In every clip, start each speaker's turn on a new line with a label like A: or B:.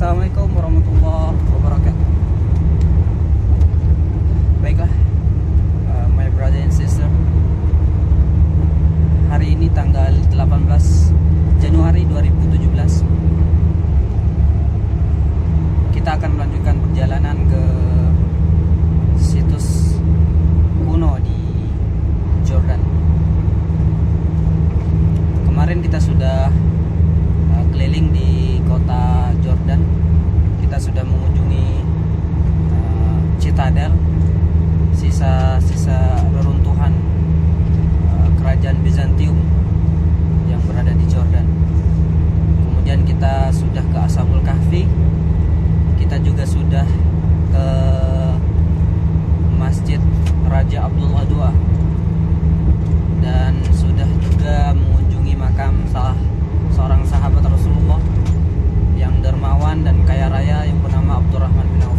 A: Assalamualaikum warahmatullahi wabarakatuh. Baiklah, my brother and sister, hari ini tanggal 18 Januari 2017, kita akan melanjutkan perjalanan ke situs kuno di Jordan. Kemarin kita sudah keliling di kota Jordan. Kita sudah mengunjungi Citadel, sisa-sisa reruntuhan kerajaan Bizantium yang berada di Jordan. Kemudian kita sudah ke Ashabul Kahfi. Kita juga sudah ke Masjid Raja Abdullah II, dan sudah juga mengunjungi makam salah seorang sahabat Rasulullah yang dermawan dan kaya raya yang bernama Abdurrahman bin Auf.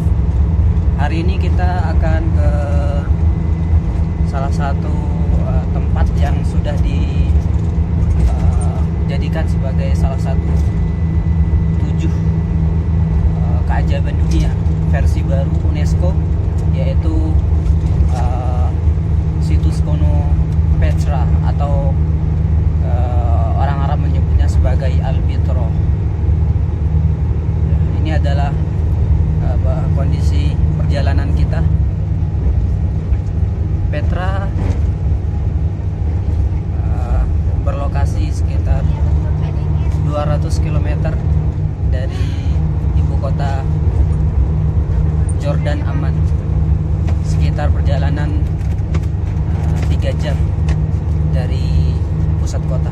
A: Hari ini kita akan ke salah satu tempat yang sudah dijadikan sebagai salah satu 7 keajaiban dunia versi baru UNESCO, yaitu situs kuno Petra, atau orang Arab menyebutnya sebagai Al-Bitra. Ini adalah kondisi perjalanan kita. Petra berlokasi sekitar 200 km dari ibu kota Jordan, Amman. Sekitar perjalanan 3 jam dari pusat kota.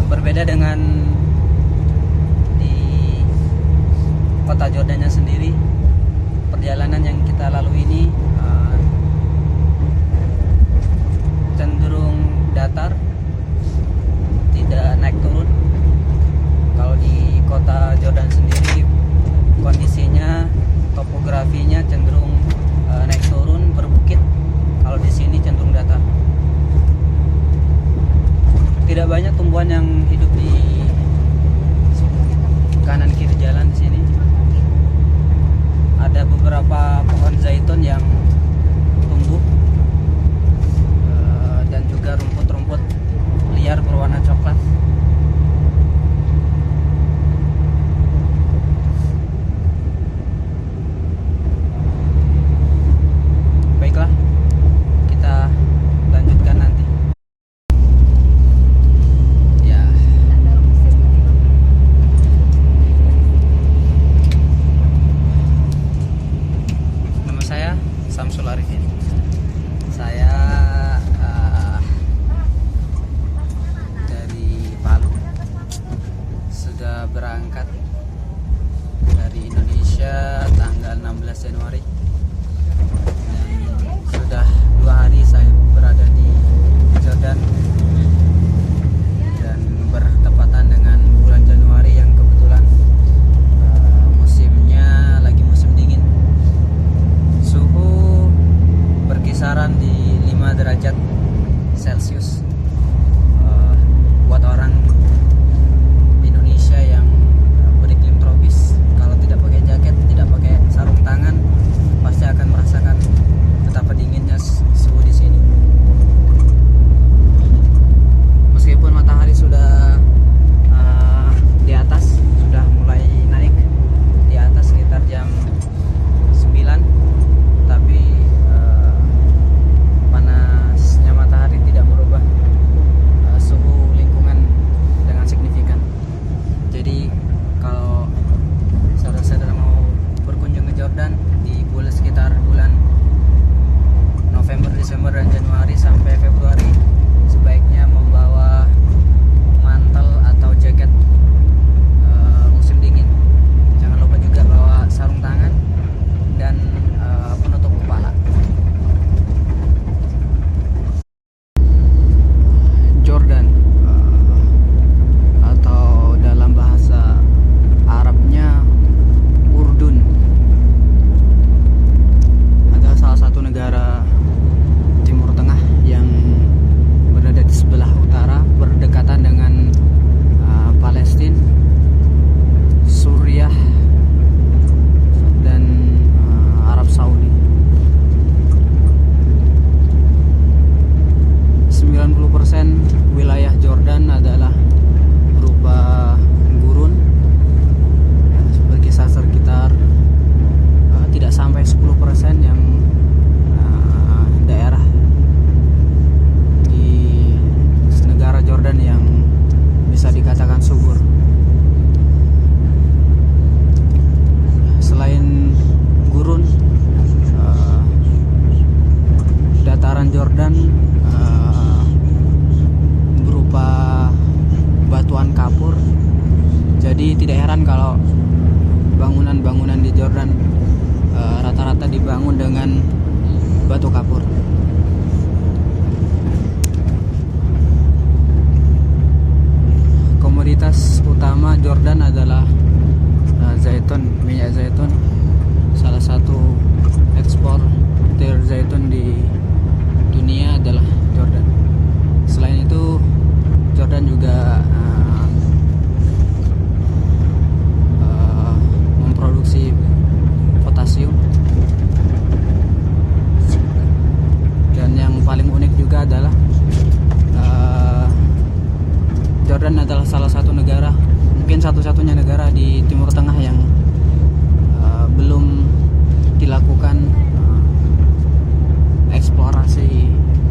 A: Berbeda dengan di kota Jordannya sendiri, perjalanan yang kita lalui ini cenderung datar, tidak naik turun. Kalau di kota Jordan sendiri kondisinya, topografinya cenderung naik turun, berbukit. Kalau di sini cenderung datar. Tidak banyak tumbuhan yang hidup di kanan kiri jalan di sini. Ada beberapa pohon zaitun yang tumbuh, dan juga rumput-rumput liar berwarna coklat. Baiklah, kita lanjutkan nanti. Samsul Arifin. Saya dari Palu, sudah berangkat dari Indonesia tanggal 16 Januari, dan sudah 2 hari saya berada di Jordan, dan bertepatan dengan bulan Januari yang kebetulan musimnya lagi musim dingin. Suhu berkisaran di 5 derajat Celcius. Buat orang Indonesia yang beriklim tropis, kalau tidak pakai jaket, tidak pakai sarung tangan, Jadi tidak heran kalau bangunan-bangunan di Jordan rata-rata dibangun dengan batu kapur. Komoditas utama Jordan adalah zaitun, minyak zaitun. Salah satu eksportir zaitun di dunia adalah Jordan. Selain itu, Jordan juga memproduksi potasium. Dan yang paling unik juga adalah Jordan adalah salah satu negara, mungkin satu-satunya negara di Timur Tengah yang belum dilakukan eksplorasi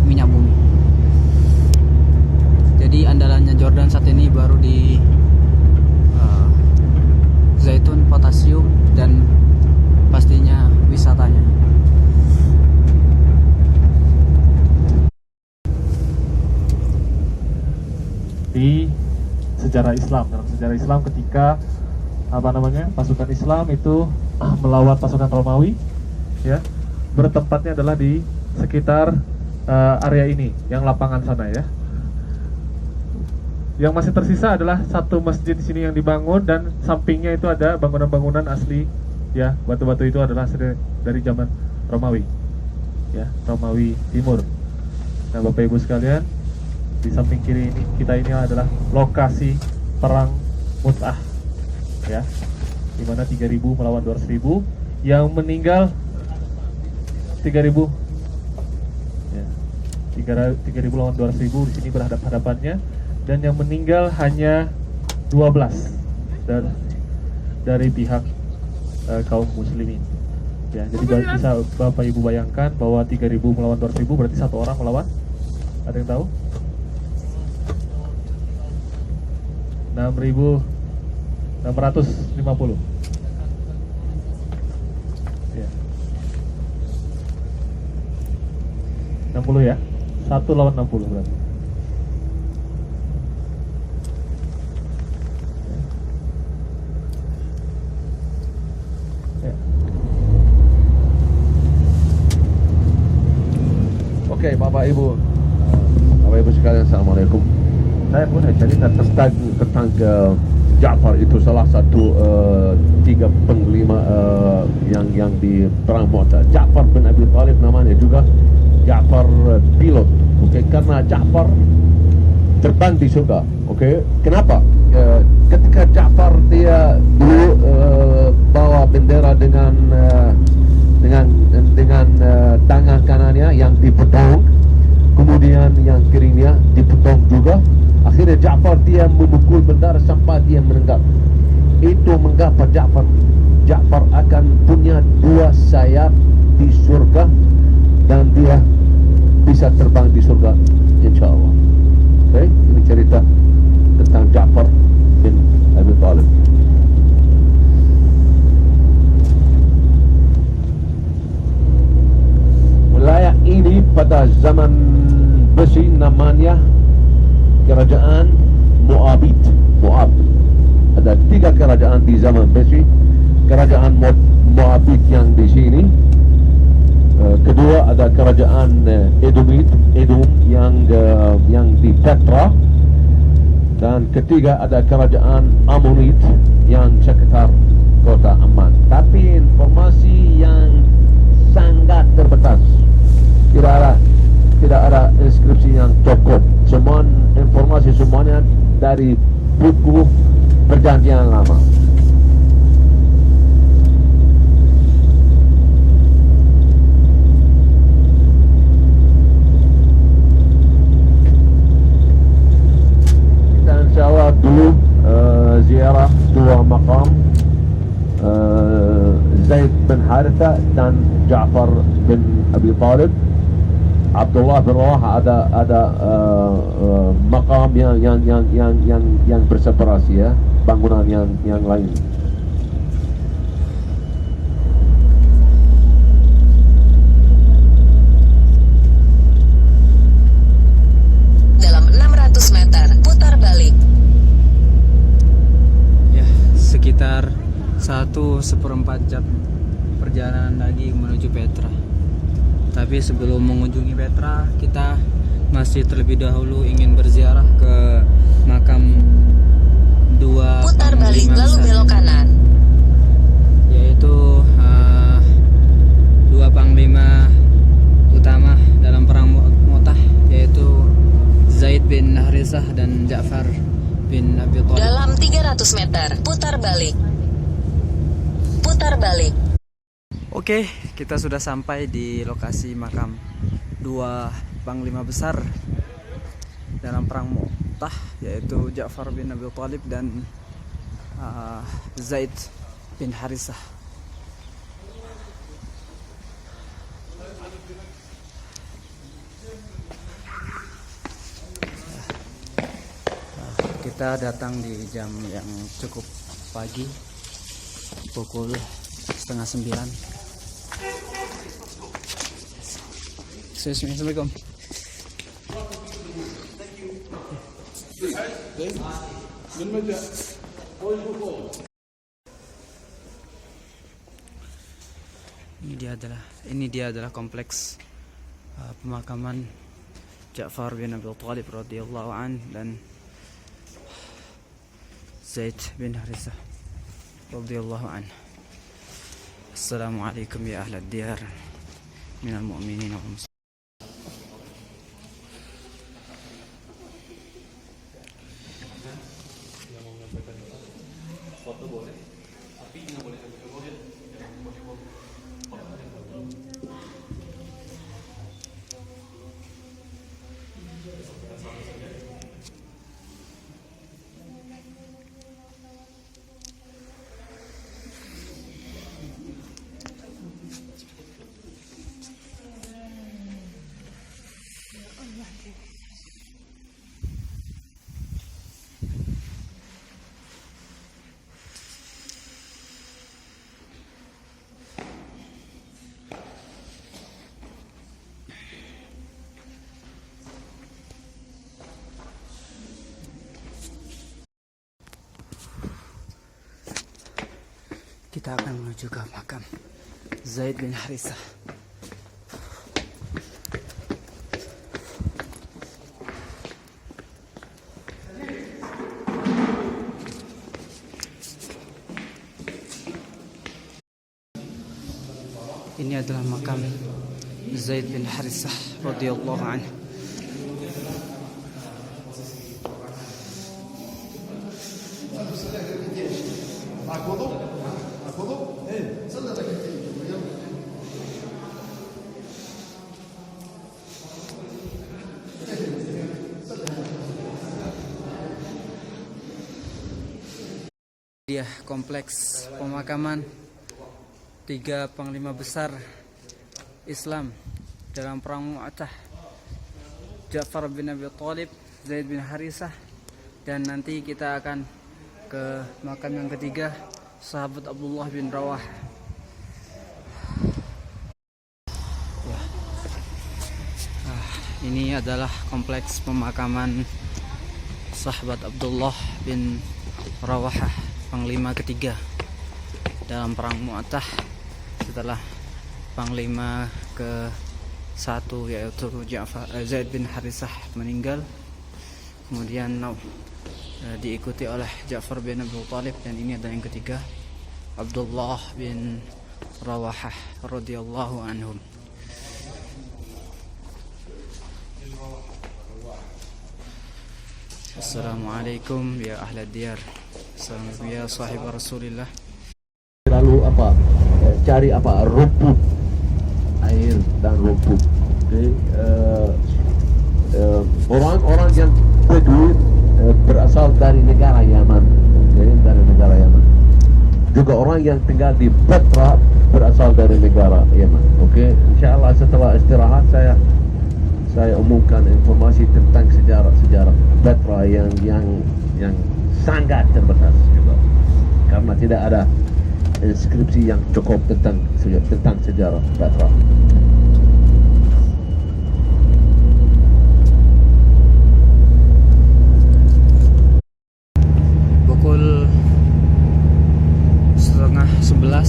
A: minyak bumi. Jadi andalannya Jordan saat ini baru di zaitun, potasium, dan pastinya wisatanya.
B: Di sejarah Islam, dalam sejarah Islam ketika pasukan Islam itu melawan pasukan Romawi, ya, bertempatnya adalah di sekitar area ini, yang lapangan sana, ya. Yang masih tersisa adalah satu masjid di sini yang dibangun, dan sampingnya itu ada bangunan-bangunan asli, ya. Batu-batu itu adalah dari zaman Romawi, ya, Romawi Timur. Nah, Bapak Ibu sekalian, di samping kiri ini kita ini adalah lokasi perang Mu'tah, ya, di mana 3.000 melawan 200.000, yang meninggal 3.000, ya, 3.000 lawan 200.000 di sini berhadapan-hadapannya, dan yang meninggal hanya 12 dari pihak kaum muslimin, ya. Jadi bisa Bapak Ibu bayangkan bahwa 3.000 melawan 200.000 berarti satu orang melawan, ada yang tahu? 6.650, ya. 60, ya, 1 lawan 60 berarti. Ya.
C: Oke, Bapak Ibu sekalian, Assalamualaikum. Saya punya cerita tentang Ja'far itu salah satu 3 panglima yang di perang Mu'tah. Ja'far bin Abi Thalib namanya juga Ja'far pilot. Oke, karena Ja'far terbang di surga. Oke, kenapa? Ketika Ja'far dia dulu bawa bendera dengan tangan kanannya yang dipotong, kemudian yang kirinya dipotong juga. Akhirnya Ja'far dia memukul bendera sampai dia menenggak. Itu mengapa Ja'far akan punya 2 sayap di surga, dan dia bisa terbang di surga, insya Allah. Oke, ini cerita tentang Ja'far bin Abi Thalib. Wilayah ini pada zaman besi namanya Kerajaan Moab. Ada 3 kerajaan di zaman besi. Kerajaan Moabit yang di sini. Kedua ada kerajaan Edom yang di Petra. Dan ketiga ada kerajaan Ammonit yang sekitar kota Amman. Tapi informasi yang sangat terbatas. Tidak ada inskripsi yang cukup. Semua informasi semuanya dari buku perjanjian lama. Kita insya Allah dulu ziarah 2 makam, Zaid bin Haritha dan Ja'far bin Abi Thalib. Abdullah bin Rawah ada makam yang berseparasi, ya, bangunan yang lain.
D: Dalam 600 meter putar balik.
A: Ya, seperempat jam perjalanan lagi menuju Petra. Tapi sebelum mengunjungi Petra, kita masih terlebih dahulu ingin berziarah ke makam dua
D: Putar balik
A: panglima
D: lalu
A: besar,
D: belok kanan.
A: yaitu dua panglima utama dalam perang Mu'tah, yaitu Zaid bin Harisah dan Ja'far bin Abi Thalib.
D: Dalam 300 meter, putar balik. Putar balik.
A: Oke, kita sudah sampai di lokasi makam dua panglima besar dalam perang Mu'tah, yaitu Ja'far bin Abi Thalib dan Zaid bin Harisah. Kita datang di jam yang cukup pagi, pukul 8:30. Assalamualaikum. Ini dia adalah kompleks pemakaman Ja'far bin Abi Thalib radhiyallahu an dan Zaid bin Harisah radhiyallahu an. Assalamualaikum ya ahlad diyar minal mu'minin wal muslimin. Kita akan menuju ke makam Zaid bin Harisah. Ini adalah makam Zaid bin Harisah radhiyallahu anhu. Dia kompleks pemakaman tiga panglima besar Islam dalam perang Mu'tah, Ja'far bin Abi Thalib, Zaid bin Harisah, dan nanti kita akan ke makam yang ketiga, sahabat Abdullah bin Rawah. Ya. Ini adalah kompleks pemakaman sahabat Abdullah bin Rawahah, panglima ketiga dalam perang Mu'tah setelah panglima ke-1 yaitu Zaid bin Harisah meninggal. Kemudian diikuti oleh Ja'far bin Abi Thalib, dan ini adalah yang ketiga, Abdullah bin Rawahah radhiyallahu anhum. Assalamualaikum ya ahlad diyar. Assalamualaikum ya sahib Rasulillah.
C: Lalu cari rumput air dan rumput. Orang-orang yang Bedouin berasal dari negara Yaman, juga orang yang tinggal di Petra berasal dari negara Yaman. Insyaallah setelah istirahat saya umumkan informasi tentang sejarah Petra yang sangat terbatas juga, karena tidak ada inskripsi yang cukup tentang sejarah Petra.
A: Pukul 10:30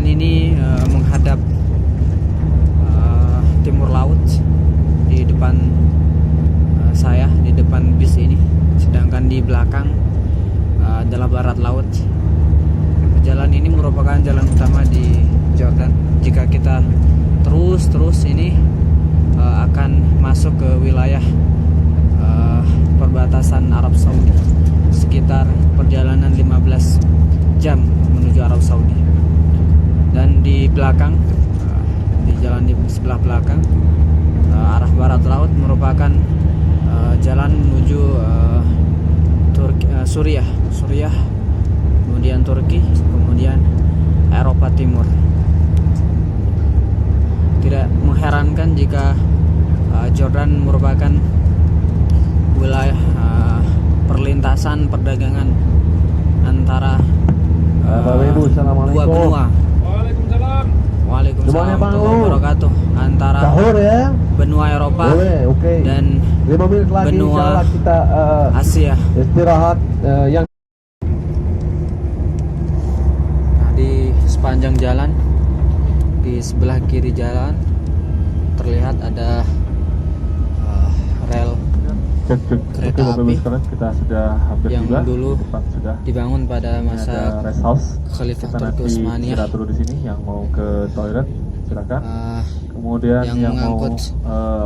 A: jalan ini menghadap timur laut di depan saya, di depan bis ini, sedangkan di belakang adalah barat laut. Jalan ini merupakan jalan utama di Jordan. Jika kita terus ini akan masuk ke wilayah perbatasan Arab Saudi, sekitar perjalanan 15 jam menuju Arab Saudi. Dan di belakang, di jalan di sebelah belakang, arah barat laut merupakan jalan menuju Suriah, kemudian Turki, kemudian Eropa Timur. Tidak mengherankan jika Jordan merupakan wilayah perlintasan perdagangan antara
C: Bapak Ibu, Assalamualaikum.
A: dua benua.
B: Waalaikumsalam.
A: Waalaikumsalam
C: Semuanya bangun.
A: warahmatullahi wabarakatuh. Antara
C: Sahur ya.
A: benua Eropa
C: Boleh, oke.
A: dan
C: 5 menit lagi
A: benua
C: insyaallah kita
A: Asia.
C: istirahat yang
A: Nah, di sepanjang jalan, di sebelah kiri jalan terlihat ada rel kereta
B: Oke, Bapak Ibu
A: api
B: sekalian, kita sudah hampir
A: yang
B: juga.
A: dulu
B: Di depan sudah.
A: dibangun pada
B: Ini ada
A: masa
B: rest house.
A: Khalifah
B: Kita
A: Turki
B: nanti
A: Utsmaniyah.
B: istirahat dulu di sini. Yang mau ke toilet silakan. Kemudian
A: yang
B: yang mau
A: mengangkut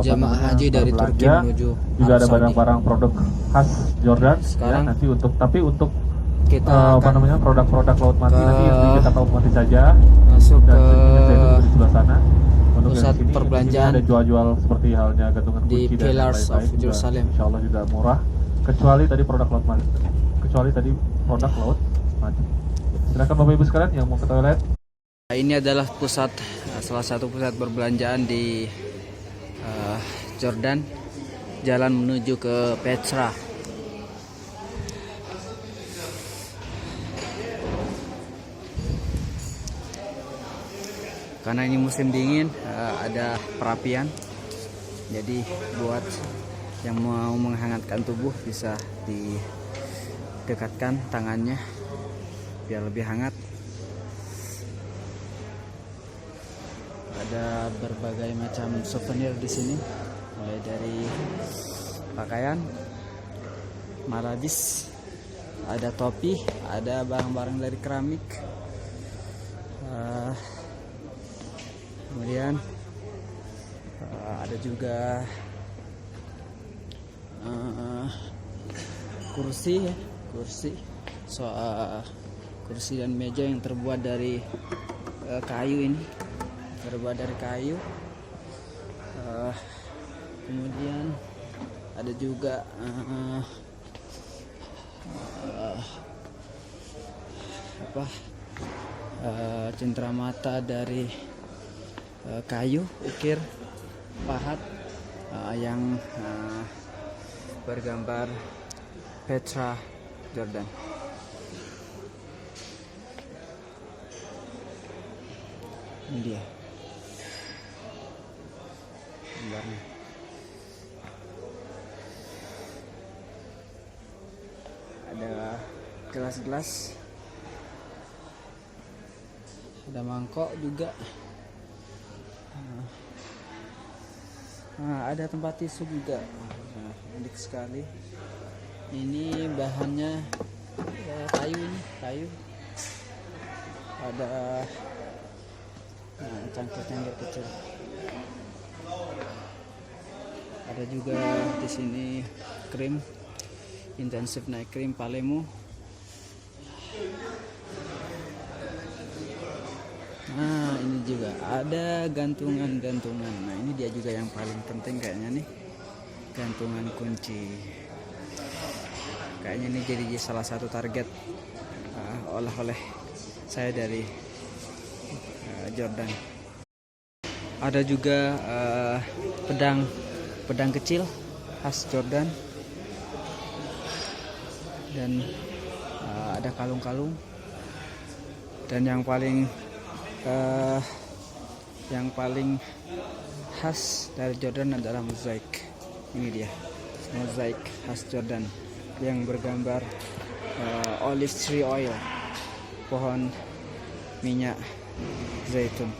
A: jamaah haji dari Turki
B: berbelanja,
A: menuju
B: juga
A: Arab
B: ada
A: Saudi.
B: barang-barang produk khas Jordan.
A: Sekarang
B: ya, nanti untuk
A: kita
B: apa
A: akan
B: namanya produk-produk laut mati
A: ke
B: nanti kita tahu mati saja.
A: masuk
B: Dan
A: ke
B: unit saya itu di sebelah sana. Untuk
A: pusat
B: yang di sini
A: perbelanjaan
B: ada jual-jual seperti halnya gantungan
A: di
B: kunci dan
A: Pillars
B: lain-lain.
A: of Jerusalem.
B: Insya Allah juga murah. Kecuali tadi produk laut mati. Silakan Bapak Ibu sekalian yang mau ke toilet.
A: Ini adalah salah satu pusat perbelanjaan di Jordan, jalan menuju ke Petra. Karena ini musim dingin, ada perapian, jadi buat yang mau menghangatkan tubuh bisa didekatkan tangannya biar lebih hangat. Ada berbagai macam souvenir di sini, mulai dari pakaian, malabis, ada topi, ada barang-barang dari keramik, kemudian ada juga kursi dan meja yang terbuat dari kayu ini. Kemudian ada juga cenderamata dari kayu ukir pahat yang bergambar Petra, Jordan. Ini dia gambarnya. Ada gelas-gelas, ada mangkok juga. Ada tempat tisu juga. Unik sekali. Ini bahannya kayu. Ada cangkir-cangkir kecil. Ada juga di sini krim Intensive Night Cream Palemo. Nah, ini juga ada gantungan-gantungan. Nah, ini dia juga yang paling penting kayaknya nih, gantungan kunci. Kayaknya ini jadi salah satu target oleh saya dari Jordan. Ada juga pedang kecil khas Jordan, dan ada kalung-kalung, dan yang paling khas dari Jordan adalah mozaik. Ini dia mozaik khas Jordan yang bergambar olive tree oil, pohon minyak zaitun.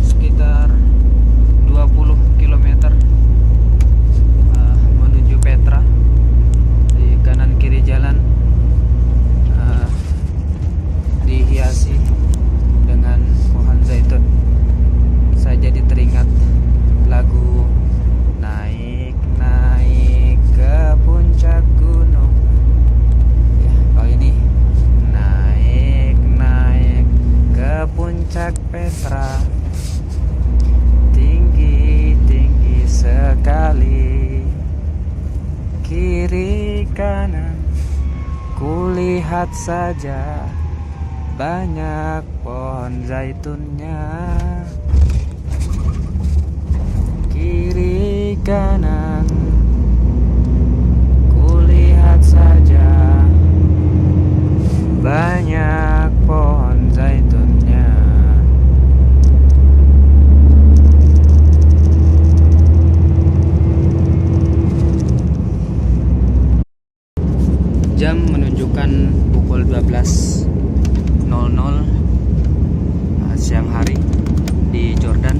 A: Sekitar 20 km menuju Petra. Di kanan kiri jalan dihiasi dengan pohon zaitun. Saya jadi teringat lagu Naik naik ke puncak gunung. Ya, kalau ini naik naik ke puncak Petra, tinggi tinggi sekali, kiri kanan kulihat saja banyak pohon zaitunnya. Kiri kanan kulihat saja banyak pohon zaitunnya. Jam menunjukkan pukul 12.00 siang hari di Jordan.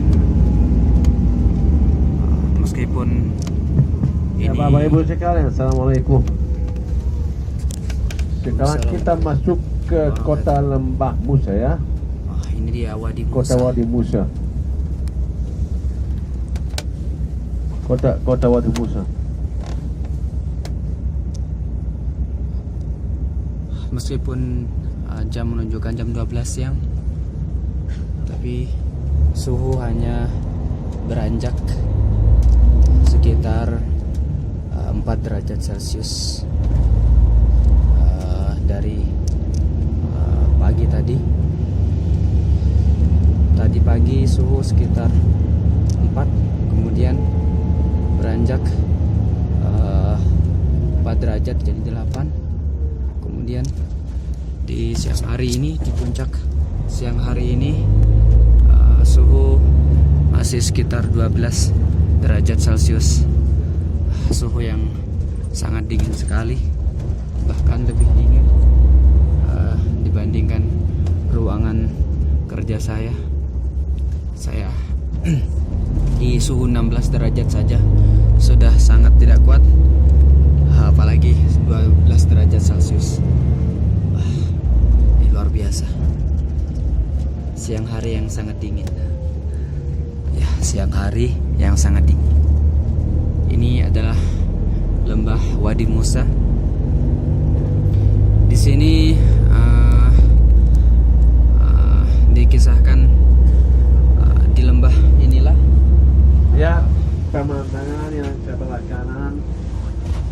A: Meskipun
C: Ya,
A: ini
C: Bapak Ibu sekalian, Assalamualaikum. Sekarang
A: Assalamualaikum.
C: kita masuk ke kota Lembah Musa ya.
A: ini dia Wadi
C: Kota
A: Musa.
C: Wadi Musa. Kota Wadi Musa.
A: Meskipun jam menunjukkan jam 12 siang, tapi suhu hanya beranjak sekitar 4 derajat Celcius dari pagi tadi. Tadi pagi suhu sekitar 4, kemudian beranjak 4 derajat jadi 8. Kemudian di siang hari ini, di puncak siang hari ini, suhu masih sekitar 12 derajat Celcius. Suhu yang sangat dingin sekali, bahkan lebih dingin dibandingkan ruangan kerja saya. Saya di suhu 16 derajat saja sudah sangat tidak kuat, apalagi 12 derajat Celcius. Ini luar biasa. Siang hari yang sangat dingin. Ya, siang hari yang sangat dingin. Ini adalah lembah Wadi Musa. Di sini dikisahkan di lembah inilah.
C: Ya, pemandangan yang sebelah kanan.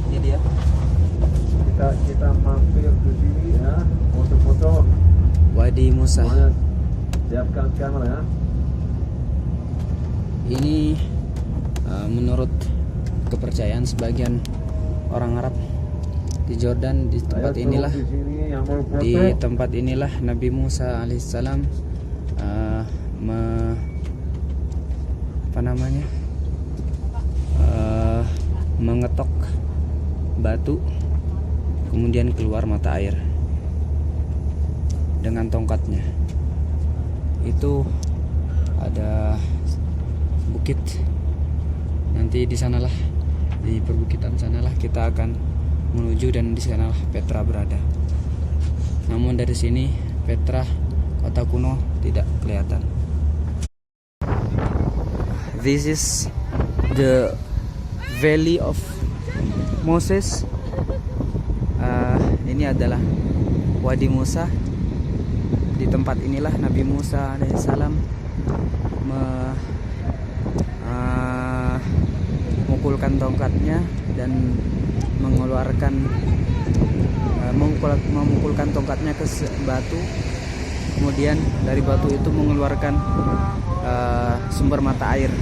A: Ini dia.
C: Kita mampir ke sini ya, foto-foto.
A: Wadi Musa.
C: Semuanya siapkan kamera ya.
A: Ini menurut kepercayaan sebagian orang Arab di Jordan, di tempat
C: Ayo,
A: inilah,
C: di sini yang mau foto.
A: di tempat inilah Nabi Musa alaihissalam mengetok batu, kemudian keluar mata air dengan tongkatnya. Itu ada bukit. Nanti di sanalah, di perbukitan sanalah kita akan menuju, dan di sanalah Petra berada. Namun dari sini Petra, kota kuno, tidak kelihatan. This is the Valley of Moses. Ini adalah Wadi Musa. Di tempat inilah Nabi Musa alaihissalam memukulkan tongkatnya dan memukulkan tongkatnya ke batu. Kemudian dari batu itu mengeluarkan sumber mata air.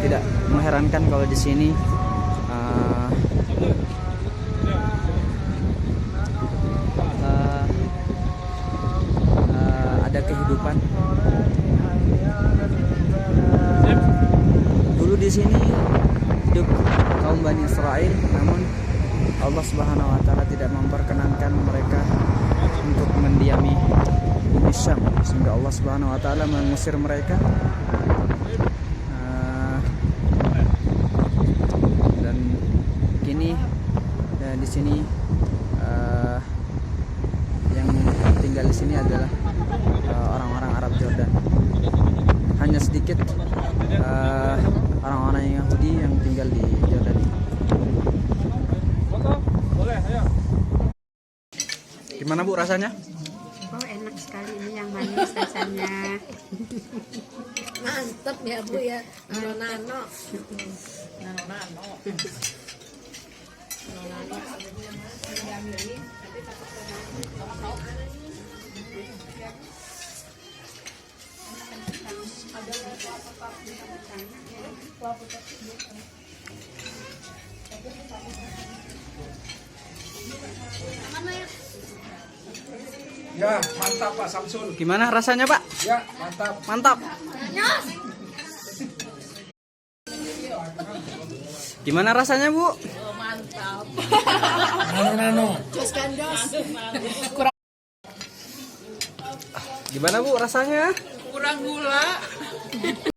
A: tidak mengherankan kalau di sini ada kehidupan. Dulu di sini hidup kaum Bani Israel, namun Allah Subhanahu wa taala tidak memperkenankan mereka untuk mendiami bumi Syam, sehingga Allah Subhanahu wa taala mengusir mereka. Dan kini di sini yang tinggal di sini adalah orang-orang Arab Jordan. Hanya sedikit orang-orang Yahudi yang tinggal di Jordan ini. Gimana Bu rasanya?
E: Oh, enak sekali ini yang manis rasanya.
F: Mantep ya Bu ya, nano-nano.
G: Ya, mantap Pak Samsul.
A: Gimana rasanya Pak?
G: Ya, mantap.
A: Mantap. Gimana rasanya Bu? Gimana Bu rasanya?
F: Kurang gula.